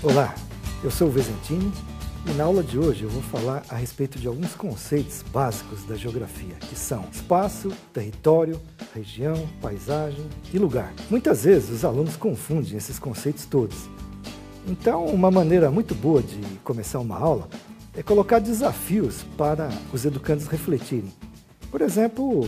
Olá, eu sou o Vesentini e na aula de hoje eu vou falar a respeito de alguns conceitos básicos da geografia, que são espaço, território, região, paisagem e lugar. Muitas vezes os alunos confundem esses conceitos todos. Então, uma maneira muito boa de começar uma aula é colocar desafios para os educandos refletirem. Por exemplo,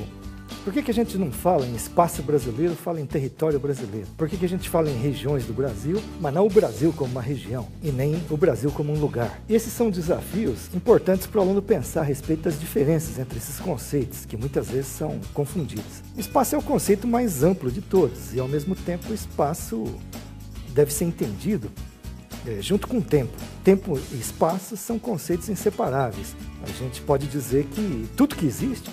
por que a gente não fala em espaço brasileiro, fala em território brasileiro? Por que a gente fala em regiões do Brasil, mas não o Brasil como uma região e nem o Brasil como um lugar? Esses são desafios importantes para o aluno pensar a respeito das diferenças entre esses conceitos, que muitas vezes são confundidos. Espaço é o conceito mais amplo de todos e, ao mesmo tempo, o espaço deve ser entendido junto com o tempo. Tempo e espaço são conceitos inseparáveis. A gente pode dizer que tudo que existe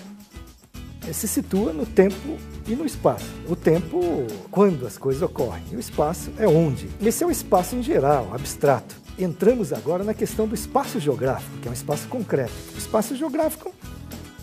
se situa no tempo e no espaço. O tempo, quando as coisas ocorrem, e o espaço é onde. Esse é o espaço em geral, abstrato. Entramos agora na questão do espaço geográfico, que é um espaço concreto. O espaço geográfico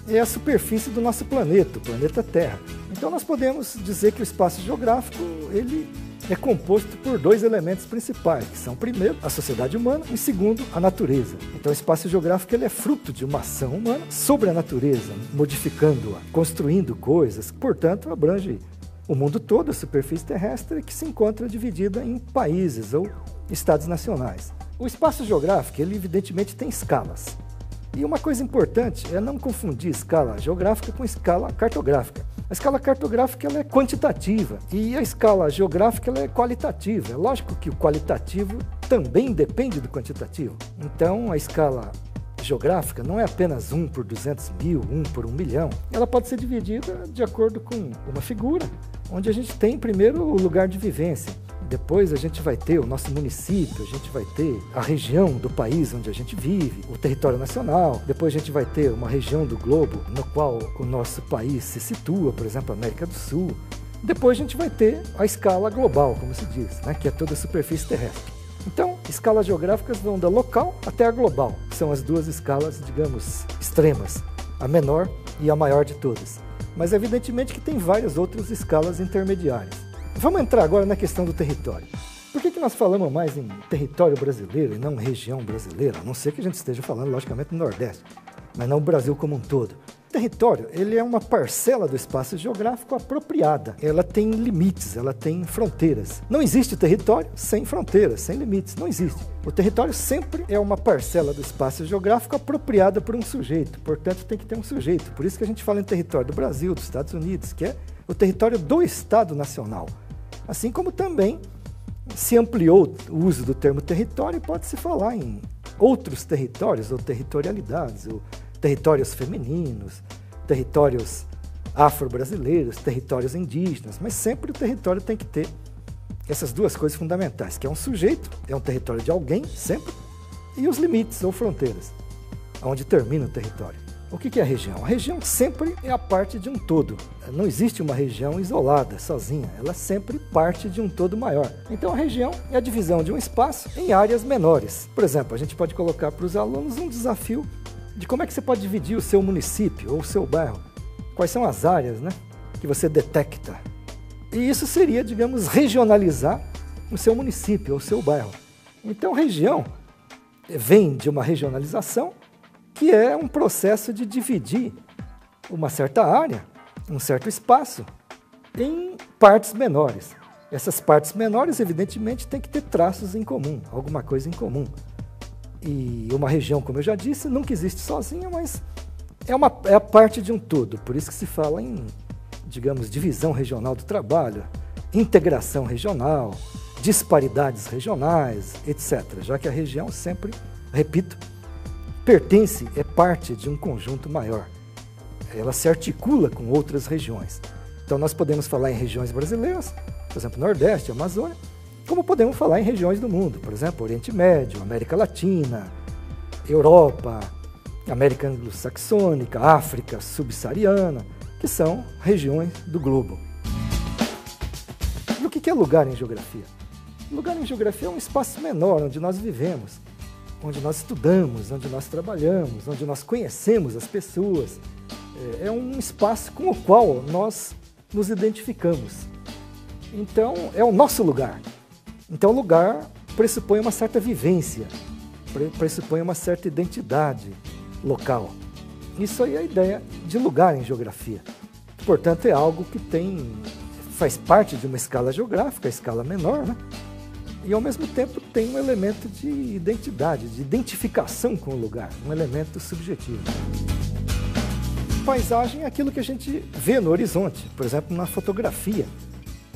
é a superfície do nosso planeta, o planeta Terra. Então nós podemos dizer que o espaço geográfico, ele é composto por dois elementos principais, que são, primeiro, a sociedade humana e, segundo, a natureza. Então, o espaço geográfico ele é fruto de uma ação humana sobre a natureza, modificando-a, construindo coisas, portanto, abrange o mundo todo, a superfície terrestre, que se encontra dividida em países ou estados nacionais. O espaço geográfico, ele evidentemente tem escalas. E uma coisa importante é não confundir escala geográfica com escala cartográfica. A escala cartográfica ela é quantitativa e a escala geográfica ela é qualitativa. É lógico que o qualitativo também depende do quantitativo. Então, a escala geográfica não é apenas 1 por 200 mil, 1 por 1 milhão. Ela pode ser dividida de acordo com uma figura, onde a gente tem primeiro o lugar de vivência. Depois a gente vai ter o nosso município, a gente vai ter a região do país onde a gente vive, o território nacional. Depois a gente vai ter uma região do globo no qual o nosso país se situa, por exemplo, a América do Sul. Depois a gente vai ter a escala global, como se diz, né, que é toda a superfície terrestre. Então, escalas geográficas vão da local até a global. São as duas escalas, digamos, extremas, a menor e a maior de todas. Mas evidentemente que tem várias outras escalas intermediárias. Vamos entrar agora na questão do território. Por que nós falamos mais em território brasileiro e não região brasileira? A não ser que a gente esteja falando, logicamente, no Nordeste, mas não o Brasil como um todo. O território, ele é uma parcela do espaço geográfico apropriada. Ela tem limites, ela tem fronteiras. Não existe território sem fronteiras, sem limites, não existe. O território sempre é uma parcela do espaço geográfico apropriada por um sujeito, portanto tem que ter um sujeito. Por isso que a gente fala em território do Brasil, dos Estados Unidos, que é o território do Estado Nacional. Assim como também se ampliou o uso do termo território e pode-se falar em outros territórios ou territorialidades, ou territórios femininos, territórios afro-brasileiros, territórios indígenas, mas sempre o território tem que ter essas duas coisas fundamentais, que é um sujeito, é um território de alguém, sempre, e os limites ou fronteiras, onde termina o território. O que é a região? A região sempre é a parte de um todo. Não existe uma região isolada, sozinha. Ela sempre parte de um todo maior. Então a região é a divisão de um espaço em áreas menores. Por exemplo, a gente pode colocar para os alunos um desafio de como é que você pode dividir o seu município ou o seu bairro. Quais são as áreas, né, que você detecta. E isso seria, digamos, regionalizar o seu município ou o seu bairro. Então região vem de uma regionalização, que é um processo de dividir uma certa área, um certo espaço, em partes menores. Essas partes menores, evidentemente, têm que ter traços em comum, alguma coisa em comum. E uma região, como eu já disse, nunca existe sozinha, mas é a parte de um todo. Por isso que se fala em, digamos, divisão regional do trabalho, integração regional, disparidades regionais, etc. Já que a região sempre, repito, pertence, é parte de um conjunto maior. Ela se articula com outras regiões. Então nós podemos falar em regiões brasileiras, por exemplo, Nordeste, Amazônia, como podemos falar em regiões do mundo, por exemplo, Oriente Médio, América Latina, Europa, América Anglo-Saxônica, África Subsaariana, que são regiões do globo. E o que é lugar em geografia? Lugar em geografia é um espaço menor onde nós vivemos, onde nós estudamos, onde nós trabalhamos, onde nós conhecemos as pessoas. É um espaço com o qual nós nos identificamos. Então, é o nosso lugar. Então, lugar pressupõe uma certa vivência, pressupõe uma certa identidade local. Isso aí é a ideia de lugar em geografia. Portanto, é algo que faz parte de uma escala geográfica, a escala menor, né? E ao mesmo tempo tem um elemento de identidade, de identificação com o lugar, um elemento subjetivo. Paisagem é aquilo que a gente vê no horizonte, por exemplo, na fotografia,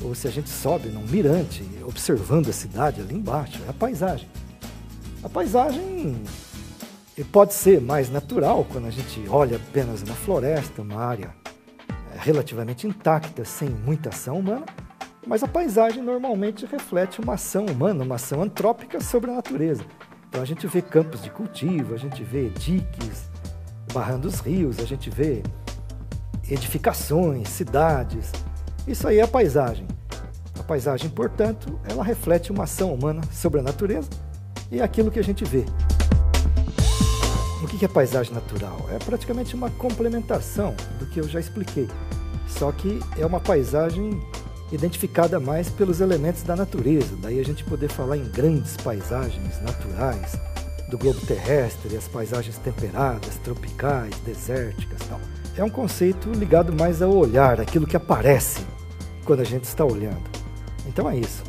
ou se a gente sobe num mirante, observando a cidade ali embaixo, é a paisagem. A paisagem pode ser mais natural, quando a gente olha apenas uma floresta, uma área relativamente intacta, sem muita ação humana, mas a paisagem normalmente reflete uma ação humana, uma ação antrópica sobre a natureza. Então a gente vê campos de cultivo, a gente vê diques barrando os rios, a gente vê edificações, cidades. Isso aí é a paisagem. A paisagem, portanto, ela reflete uma ação humana sobre a natureza e é aquilo que a gente vê. O que é paisagem natural? É praticamente uma complementação do que eu já expliquei, só que é uma paisagem identificada mais pelos elementos da natureza, daí a gente poder falar em grandes paisagens naturais do globo terrestre, as paisagens temperadas, tropicais, desérticas e tal. É um conceito ligado mais ao olhar, aquilo que aparece quando a gente está olhando. Então é isso.